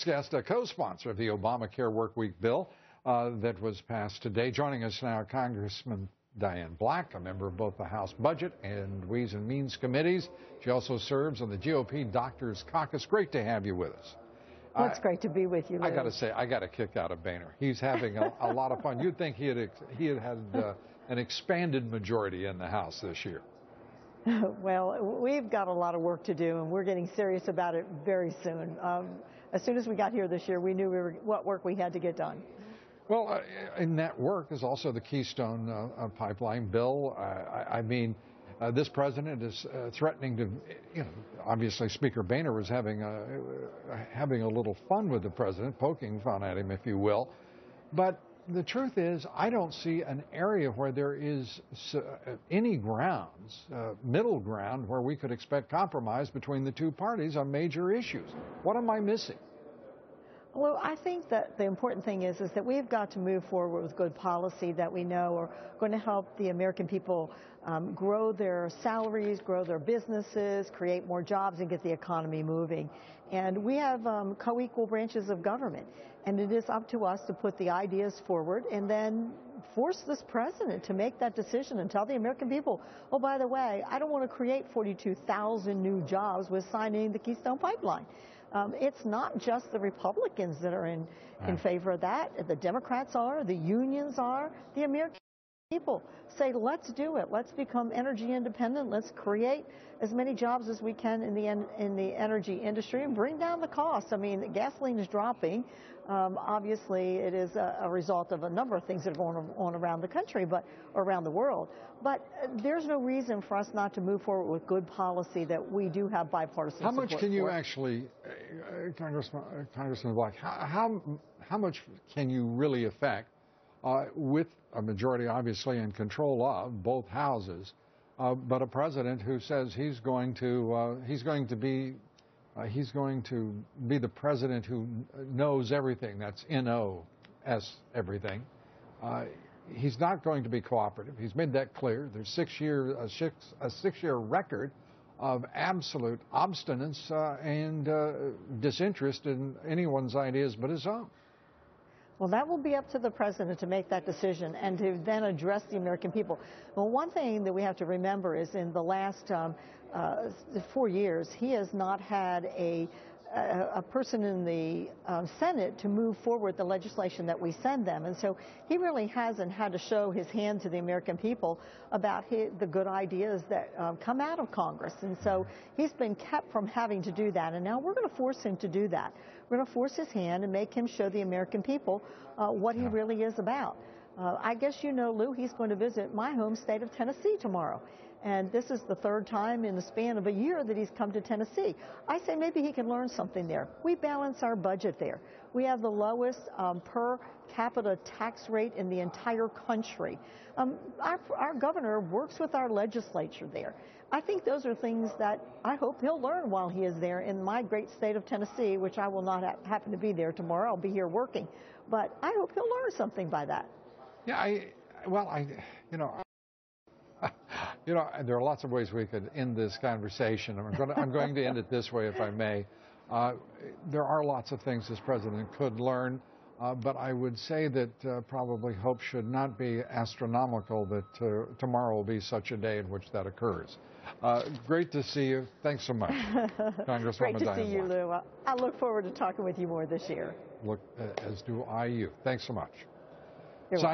Guest, a co-sponsor of the Obamacare Workweek bill that was passed today. Joining us now, Congressman Diane Black, a member of both the House Budget and Ways and Means committees. She also serves on the GOP Doctors Caucus. Great to have you with us. Well, it's great to be with you, Lou. I got to say, I got a kick out of Boehner. He's having a lot of fun. You'd think he had an expanded majority in the House this year. Well, we've got a lot of work to do, and we're getting serious about it very soon. As soon as we got here this year, we knew what work we had to get done. Well, in that work is also the Keystone pipeline bill. This president is threatening to, obviously Speaker Boehner was having a little fun with the president, poking fun at him, if you will. But the truth is, I don't see an area where there is any grounds, middle ground, where we could expect compromise between the two parties on major issues. What am I missing? Well, I think that the important thing is that we've got to move forward with good policy that we know are going to help the American people grow their salaries, grow their businesses, create more jobs, and get the economy moving. And we have co-equal branches of government, and it is up to us to put the ideas forward and then force this president to make that decision and tell the American people, oh, by the way, I don't want to create 42,000 new jobs with signing the Keystone Pipeline. It's not just the Republicans that are in favor of that. The Democrats are, the unions are, the American people say, let's do it. Let's become energy independent. Let's create as many jobs as we can in the energy industry and bring down the cost. I mean, gasoline is dropping. Obviously, it is a result of a number of things that are going on around the country, but around the world. But there's no reason for us not to move forward with good policy that we do have bipartisan support. How much can you actually, Congressman Black, how much can you really affect with a majority, obviously, in control of both houses, but a president who says he's going to be the president who knows everything? That's N-O-S everything. He's not going to be cooperative. He's made that clear. There's a six-year record of absolute obstinance and disinterest in anyone's ideas but his own. Well, that will be up to the president to make that decision and to then address the American people. Well, one thing that we have to remember is in the last 4 years, he has not had a person in the Senate to move forward the legislation that we send them. And so he really hasn't had to show his hand to the American people about the good ideas that come out of Congress. And so he's been kept from having to do that. And now we're going to force him to do that. We're going to force his hand and make him show the American people what he really is about. I guess you know, Lou, he's going to visit my home state of Tennessee tomorrow. And this is the third time in the span of a year that he's come to Tennessee. I say maybe he can learn something there. We balance our budget there. We have the lowest per capita tax rate in the entire country. Our governor works with our legislature there. I think those are things that I hope he'll learn while he is there in my great state of Tennessee, which I will not happen to be there tomorrow. I'll be here working. But I hope he'll learn something by that. Yeah, there are lots of ways we could end this conversation. I'm going to end it this way, if I may. There are lots of things this president could learn, but I would say that probably hope should not be astronomical that tomorrow will be such a day in which that occurs. Great to see you. Thanks so much, Congresswoman Great to Diane see you, Black. Lou. I look forward to talking with you more this year. As do I you. Thanks so much. You're welcome.